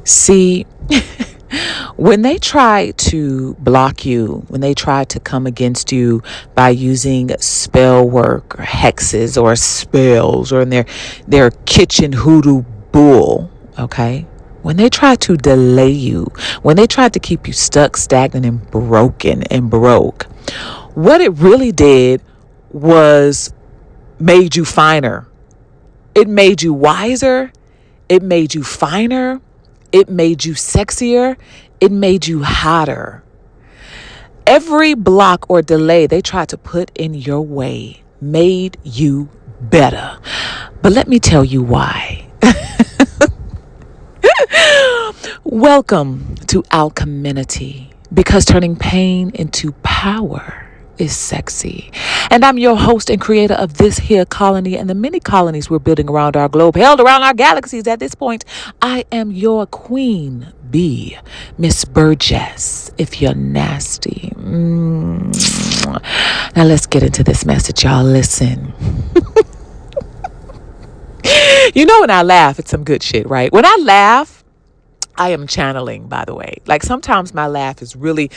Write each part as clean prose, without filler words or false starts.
See, when they try to block you, when they try to come against you by using spell work or hexes or spells or in their kitchen hoodoo bull, okay? When they try to delay you, when they try to keep you stuck, stagnant, and broken and broke, what it really did was made you finer. It made you wiser. It made you finer. It made you sexier. It made you hotter. Every block or delay they tried to put in your way made you better. But let me tell you why. Welcome to Alcheminity, because turning pain into power is sexy. And I'm your host and creator of this here colony and the many colonies we're building around our globe, held around our galaxies at this point. I am your queen bee, Miss Burgess, if you're nasty. Now let's get into this message, y'all. Listen. You know, when I laugh, it's some good shit, right? When I laugh, I am channeling, by the way. Like sometimes my laugh is really...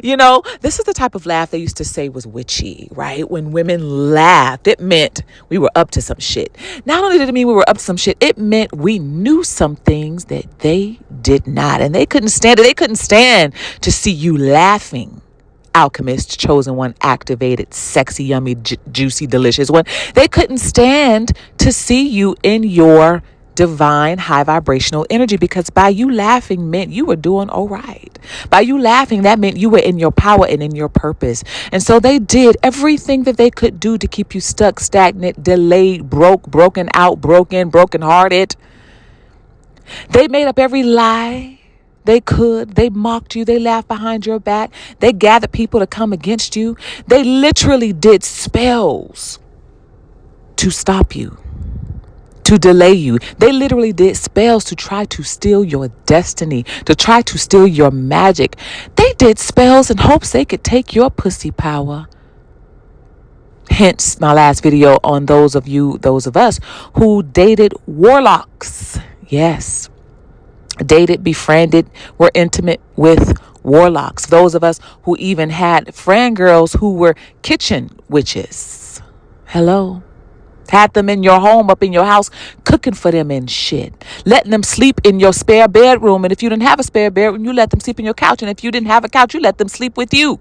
You know, this is the type of laugh they used to say was witchy, right? When women laughed, it meant we were up to some shit. Not only did it mean we were up to some shit, it meant we knew some things that they did not. And they couldn't stand it. They couldn't stand to see you laughing. Alchemist, chosen one, activated, sexy, yummy, juicy, delicious one. They couldn't stand to see you in your divine high vibrational energy, because by you laughing meant you were doing all right. By you laughing, that meant you were in your power and in your purpose. And so they did everything that they could do to keep you stuck, stagnant, delayed, broken out, broken hearted. They made up every lie they could. They mocked you. They laughed behind your back. They gathered people to come against you. They literally did spells to stop you, to delay you. They literally did spells to try to steal your destiny, to try to steal your magic. They did spells in hopes they could take your pussy power. Hence my last video on those of us who dated warlocks. Yes. Dated, befriended, were intimate with warlocks. Those of us who even had friend girls who were kitchen witches. Hello. Had them in your home, up in your house, cooking for them and shit. Letting them sleep in your spare bedroom. And if you didn't have a spare bedroom, you let them sleep in your couch. And if you didn't have a couch, you let them sleep with you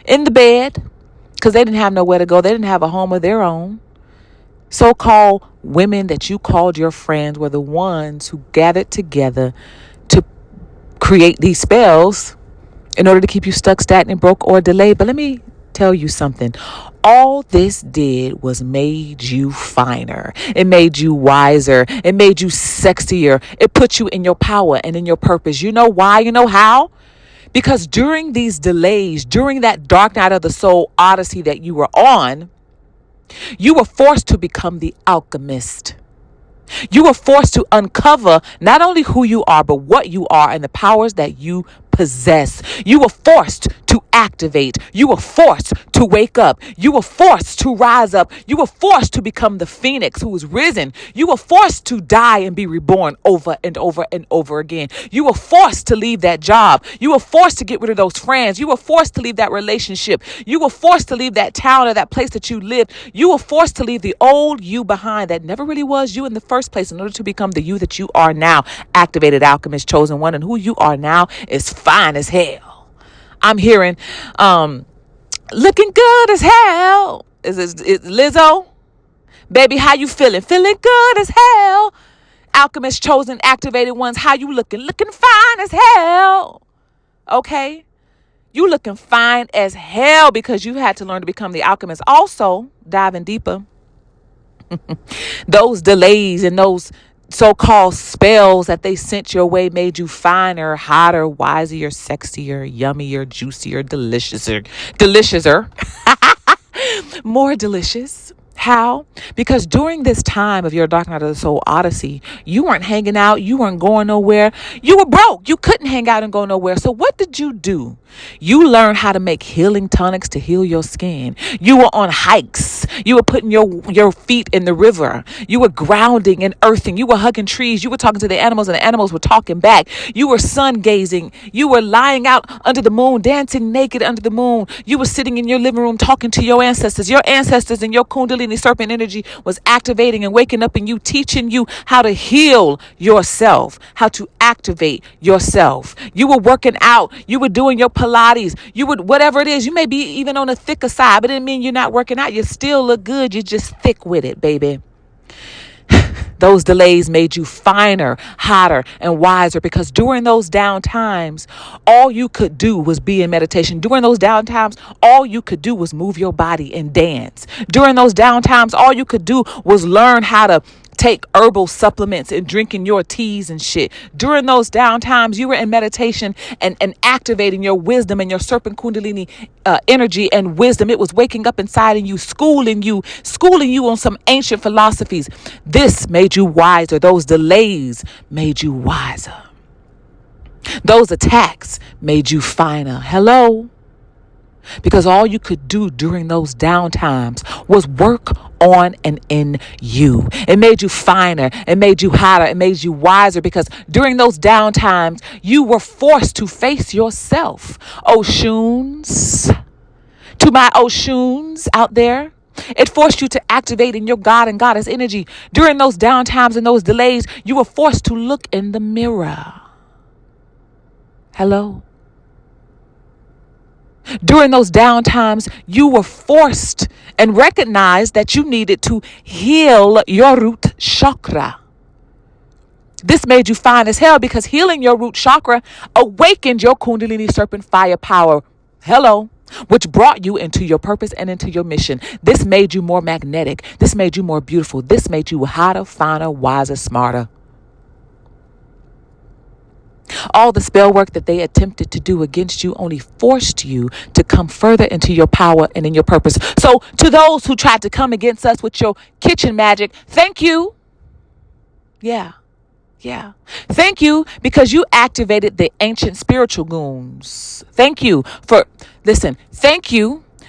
in the bed, because they didn't have nowhere to go. They didn't have a home of their own. So-called women that you called your friends were the ones who gathered together to create these spells in order to keep you stuck, stagnant, broke, or delayed. But let me tell you something. All this did was made you finer. It made you wiser. It made you sexier. It put you in your power and in your purpose. You know why? You know how? Because during these delays, during that dark night of the soul odyssey that you were on, you were forced to become the alchemist. You were forced to uncover not only who you are, but what you are and the powers that you possess. You were forced to activate. You were forced to wake up. You were forced to rise up. You were forced to become the phoenix who was risen. You were forced to die and be reborn over and over and over again. You were forced to leave that job. You were forced to get rid of those friends. You were forced to leave that relationship. You were forced to leave that town or that place that you lived. You were forced to leave the old you behind that never really was you in the first place in order to become the you that you are now. Activated alchemist, chosen one, and who you are now is fine as hell. I'm hearing looking good as hell. Is Lizzo? Baby, how you feeling? Feeling good as hell. Alchemist, chosen, activated ones, how you looking? Looking fine as hell. Okay? You looking fine as hell because you had to learn to become the alchemist. Also, diving deeper, those delays and those so-called spells that they sent your way made you finer, hotter, wiser, sexier, yummier, juicier, deliciouser, more delicious. How? Because during this time of your Dark Night of the Soul Odyssey, you weren't hanging out. You weren't going nowhere. You were broke. You couldn't hang out and go nowhere. So what did you do? You learned how to make healing tonics to heal your skin. You were on hikes. You were putting your feet in the river. You were grounding and earthing. You were hugging trees. You were talking to the animals and the animals were talking back. You were sun gazing. You were lying out under the moon, dancing naked under the moon. You were sitting in your living room talking to your ancestors. Your ancestors and your Kundalini serpent energy was activating and waking up in you, teaching you how to heal yourself, how to activate yourself. You were working out. You were doing your Pilates. You would, whatever it is, you may be even on the thicker side, but it didn't mean you're not working out. You still look good. You're just thick with it, baby. Those delays made you finer, hotter, and wiser because during those down times, all you could do was be in meditation. During those down times, all you could do was move your body and dance. During those down times, all you could do was learn how to take herbal supplements and drinking your teas and shit. During those down times, you were in meditation and activating your wisdom and your serpent kundalini energy and wisdom. It was waking up inside of you, schooling you on some ancient philosophies. This made you wiser. Those delays made you wiser. Those attacks made you finer. Hello? Because all you could do during those down times was work on and in you. It made you finer. It made you hotter. It made you wiser because during those down times, you were forced to face yourself. Oshun, to my Oshuns out there, it forced you to activate in your God and goddess energy. During those down times and those delays, you were forced to look in the mirror. Hello? During those down times, you were forced and recognized that you needed to heal your root chakra. This made you fine as hell because healing your root chakra awakened your Kundalini serpent fire power. Hello. Which brought you into your purpose and into your mission. This made you more magnetic. This made you more beautiful. This made you hotter, finer, wiser, smarter. All the spell work that they attempted to do against you only forced you to come further into your power and in your purpose. So to those who tried to come against us with your kitchen magic, thank you. Yeah. Thank you because you activated the ancient spiritual goons. Thank you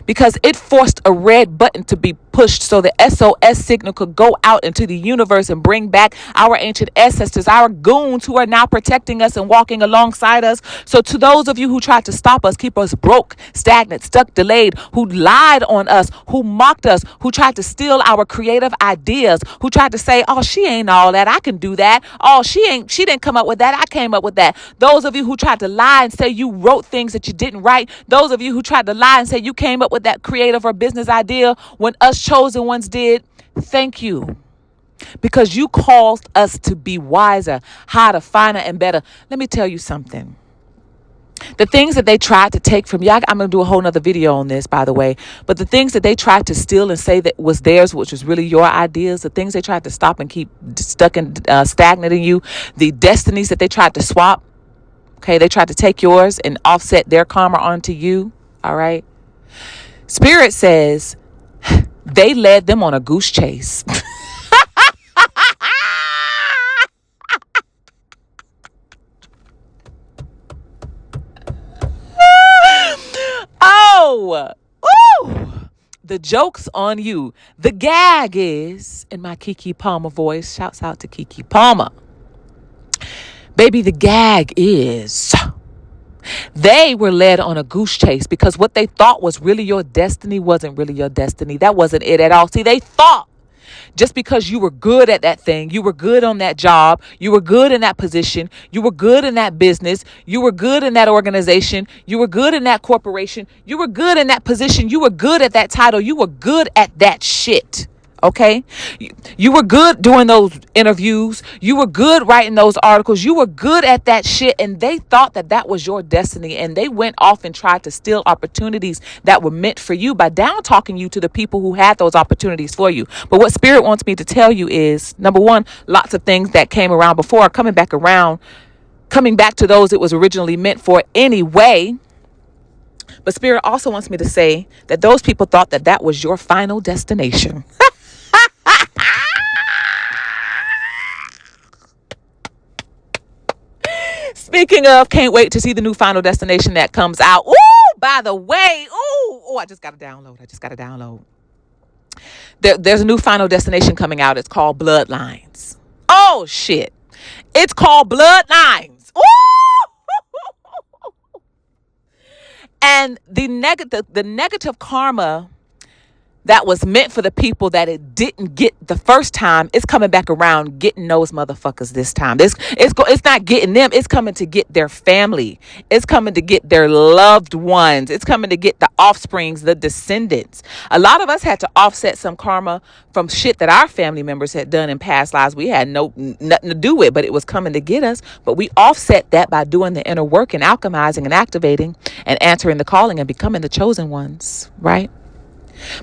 because it forced a red button to be pushed so the SOS signal could go out into the universe and bring back our ancient ancestors, our goons who are now protecting us and walking alongside us. So to those of you who tried to stop us, keep us broke, stagnant, stuck, delayed, who lied on us, who mocked us, who tried to steal our creative ideas, who tried to say, oh, she ain't all that, I can do that. Oh, she didn't come up with that, I came up with that. Those of you who tried to lie and say you wrote things that you didn't write. Those of you who tried to lie and say you came up with that creative or business idea when us chosen ones did. Thank you. Because you caused us to be wiser, hotter, finer, and better. Let me tell you something. The things that they tried to take from you, I'm going to do a whole nother video on this, by the way. But the things that they tried to steal and say that was theirs, which was really your ideas, the things they tried to stop and keep stuck and stagnant in you, the destinies that they tried to swap. Okay, they tried to take yours and offset their karma onto you. All right. Spirit says they led them on a goose chase. Oh, ooh, the joke's on you. The gag is, in my Kiki Palmer voice, shouts out to Kiki Palmer. Baby, the gag is they were led on a goose chase because what they thought was really your destiny wasn't really your destiny. That wasn't it at all. See, they thought just because you were good at that thing, you were good on that job, you were good in that position, you were good in that business, you were good in that organization, you were good in that corporation, you were good in that position, you were good at that title, you were good at that shit. Okay, you were good doing those interviews. You were good writing those articles. You were good at that shit. And they thought that that was your destiny. And they went off and tried to steal opportunities that were meant for you by down talking you to the people who had those opportunities for you. But what Spirit wants me to tell you is, number one, lots of things that came around before are coming back around, coming back to those it was originally meant for anyway. But Spirit also wants me to say that those people thought that that was your final destination. Speaking of, can't wait to see the new Final Destination that comes out. Ooh, by the way, I just got to download. There's a new Final Destination coming out. It's called Bloodlines. Oh, shit. It's called Bloodlines. Ooh! And the negative karma that was meant for the people that it didn't get the first time, it's coming back around getting those motherfuckers this time. It's not getting them. It's coming to get their family. It's coming to get their loved ones. It's coming to get the offsprings, the descendants. A lot of us had to offset some karma from shit that our family members had done in past lives. We had nothing to do with, but it was coming to get us. But we offset that by doing the inner work and alchemizing and activating and answering the calling and becoming the chosen ones, right?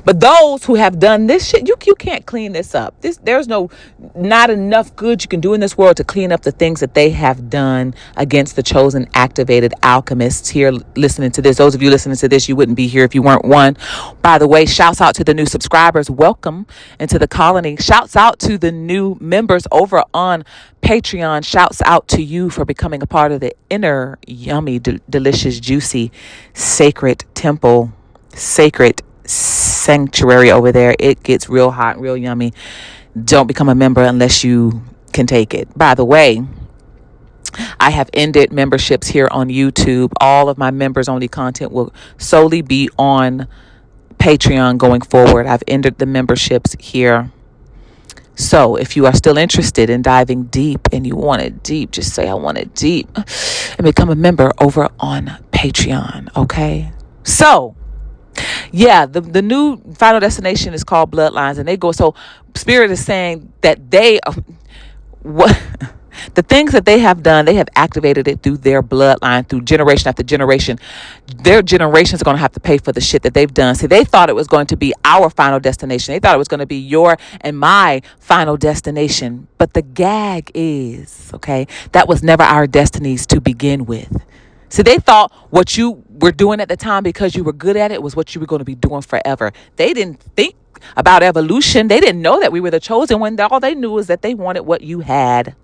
But those who have done this shit, you can't clean this up. There's not enough good you can do in this world to clean up the things that they have done against the chosen, activated alchemists here listening to this. Those of you listening to this, you wouldn't be here if you weren't one. By the way, shouts out to the new subscribers. Welcome into the colony. Shouts out to the new members over on Patreon. Shouts out to you for becoming a part of the inner, yummy, delicious, juicy, sacred temple, sacred sanctuary over there. It gets real hot, real yummy. Don't become a member unless you can take it. By the way, I have ended memberships here on YouTube. All of my members only content will solely be on Patreon going forward. I've ended the memberships here. So if you are still interested in diving deep and you want it deep, just say I want it deep and become a member over on Patreon. Okay. So yeah, the new Final Destination is called Bloodlines, and they go. So Spirit is saying that what the things that they have done, they have activated it through their bloodline, through generation after generation. Their generations are going to have to pay for the shit that they've done. See, they thought it was going to be our final destination. They thought it was going to be your and my final destination. But the gag is, okay, that was never our destinies to begin with. See, they thought what you were doing at the time because you were good at it was what you were going to be doing forever. They didn't think about evolution. They didn't know that we were the chosen one. All they knew is that they wanted what you had.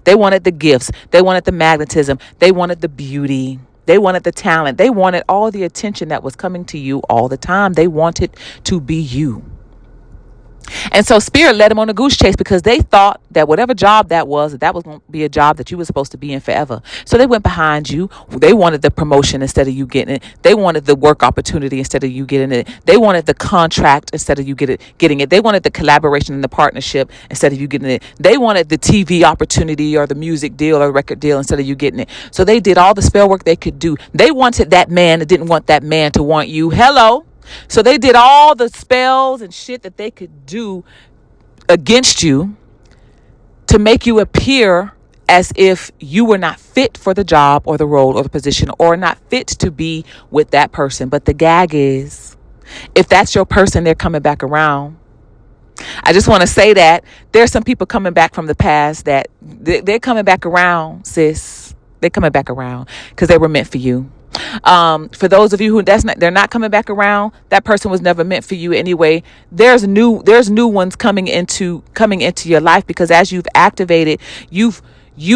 They wanted the gifts. They wanted the magnetism. They wanted the beauty. They wanted the talent. They wanted all the attention that was coming to you all the time. They wanted to be you. And so Spirit led them on a goose chase because they thought that whatever job that was going to be a job that you were supposed to be in forever. So they went behind you. They wanted the promotion instead of you getting it. They wanted the work opportunity instead of you getting it. They wanted the contract instead of you getting it. They wanted the collaboration and the partnership instead of you getting it. They wanted the TV opportunity or the music deal or record deal instead of you getting it. So they did all the spell work they could do. They wanted that man that didn't want that man to want you. Hello. So they did all the spells and shit that they could do against you to make you appear as if you were not fit for the job or the role or the position or not fit to be with that person. But the gag is, if that's your person, they're coming back around. I just want to say that there's some people coming back from the past that they're coming back around, sis. They're coming back around because they were meant for you. For those of you who they're not coming back around, that person was never meant for you anyway. There's new ones coming into your life because as you've activated, you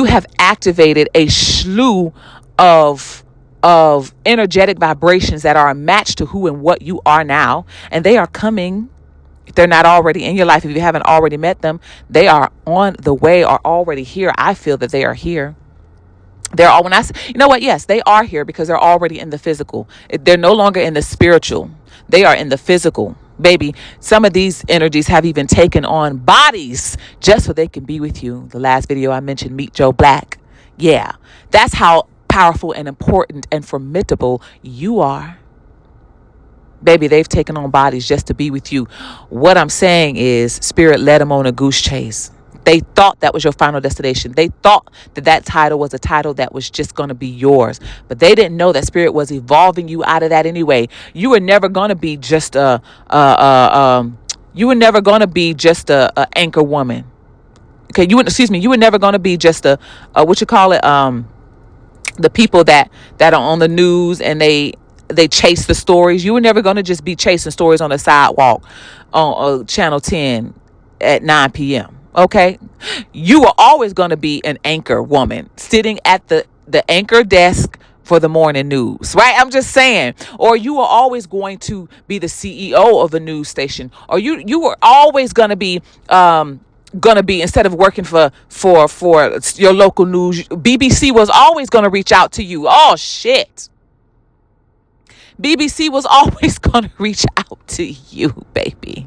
have activated a slew of energetic vibrations that are a match to who and what you are now, and they are coming. If they're not already in your life, if you haven't already met them, they are on the way or already here. I feel that they are here. They're all, you know what? Yes, they are here because they're already in the physical. They're no longer in the spiritual. They are in the physical. Baby, some of these energies have even taken on bodies just so they can be with you. The last video I mentioned, Meet Joe Black. Yeah, that's how powerful and important and formidable you are. Baby, they've taken on bodies just to be with you. What I'm saying is Spirit led them on a goose chase. They thought that was your final destination. They thought that title was a title that was just going to be yours. But they didn't know that Spirit was evolving you out of that anyway. You were never going to be just a anchor woman. Okay, you were never going to be just the people that are on the news and they chase the stories. You were never going to just be chasing stories on the sidewalk on Channel 10 at 9 p.m. Okay, you are always going to be an anchor woman sitting at the the anchor desk for the morning news, right? I'm just saying. Or you are always going to be the CEO of a news station, or you are always going to be instead of working for your local news, BBC was always going to reach out to you. Oh shit. BBC was always going to reach out to you, baby.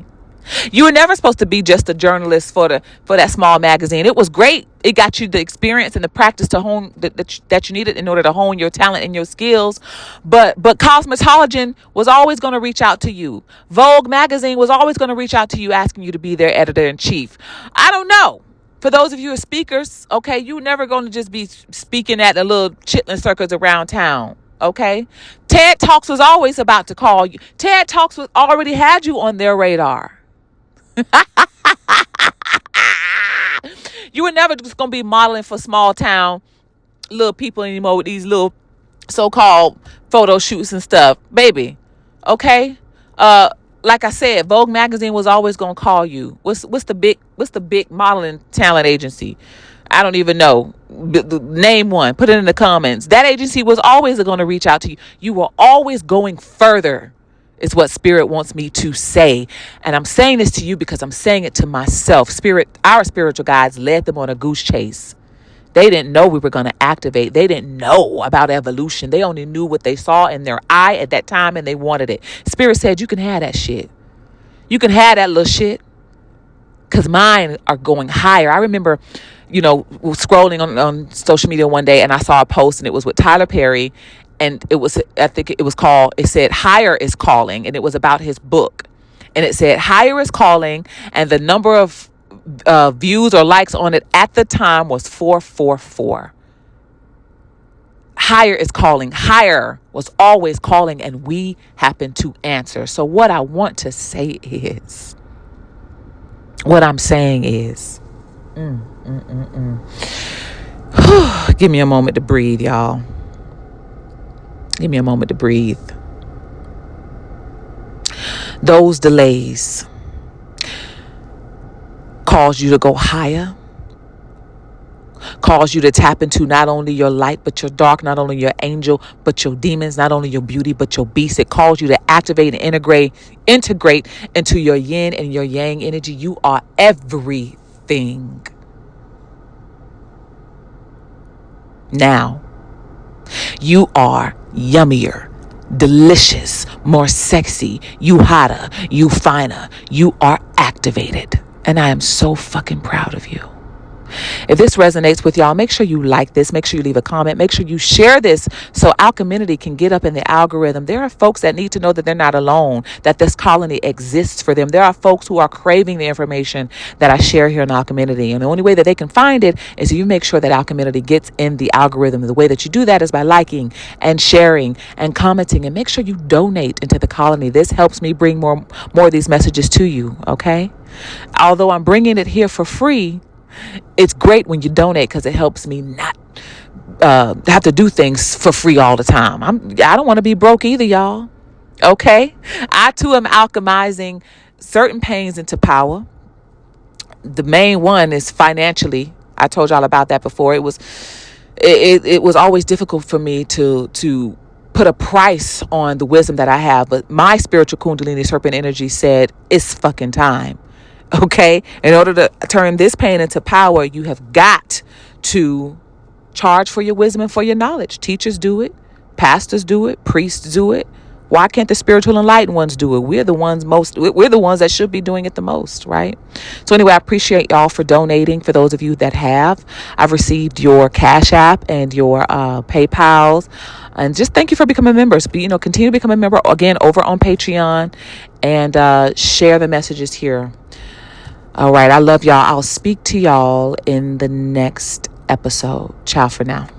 You were never supposed to be just a journalist for that small magazine. It was great. It got you the experience and the practice to hone that you needed in order to hone your talent and your skills. But Cosmetology was always going to reach out to you. Vogue magazine was always going to reach out to you, asking you to be their editor in chief. I don't know. For those of you who are speakers, okay, you're never going to just be speaking at the little chitlin circles around town. Okay. TED Talks was always about to call you. TED Talks already had you on their radar. You were never just going to be modeling for small town little people anymore with these little so-called photo shoots and stuff, baby. Okay. Like I said, Vogue magazine was always going to call you. What's the big modeling talent agency? I don't even know. Name one. Put it in the comments. That agency was always going to reach out to you. You were always going further, is what Spirit wants me to say. And I'm saying this to you because I'm saying it to myself. Our spiritual guides led them on a goose chase. They didn't know we were going to activate. They didn't know about evolution. They only knew what they saw in their eye at that time, and they wanted it. Spirit said, you can have that shit. You can have that little shit. Because mine are going higher. I remember, scrolling on social media one day, and I saw a post, and it was with Tyler Perry. And it said, Higher is Calling. And it was about his book. And it said, Higher is Calling. And the number of views or likes on it at the time was 444. Higher is calling. Higher was always calling, and we happen to answer. So what I want to say is, what I'm saying is, give me a moment to breathe, y'all. Give me a moment to breathe. Those delays cause you to go higher, cause you to tap into not only your light, but your dark, not only your angel, but your demons, not only your beauty, but your beast. It calls you to activate and integrate into your yin and your yang energy. You are everything. Now, you are yummier, delicious, more sexy, you hotter, you finer, you are activated. And I am so fucking proud of you. If this resonates with y'all, make sure you like this. Make sure you leave a comment. Make sure you share this so Alcheminity can get up in the algorithm. There are folks that need to know that they're not alone, that this colony exists for them. There are folks who are craving the information that I share here in Alcheminity. And the only way that they can find it is if you make sure that Alcheminity gets in the algorithm. The way that you do that is by liking and sharing and commenting. And make sure you donate into the colony. This helps me bring more of these messages to you, okay? Although I'm bringing it here for free, it's great when you donate because it helps me not have to do things for free all the time. I don't want to be broke either, y'all. Okay? I too am alchemizing certain pains into power. The main one is financially. I told y'all about that before. It was always difficult for me to put a price on the wisdom that I have, but my spiritual Kundalini serpent energy said it's fucking time. Okay, in order to turn this pain into power, you have got to charge for your wisdom and for your knowledge. Teachers do it. Pastors do it. Priests do it. Why can't the spiritual enlightened ones do it? We're the ones that should be doing it the most, right? So anyway, I appreciate y'all for donating. For those of you that have, I've received your Cashapp and your PayPals. And just thank you for becoming members. Continue to become a member again over on Patreon, and share the messages here. All right. I love y'all. I'll speak to y'all in the next episode. Ciao for now.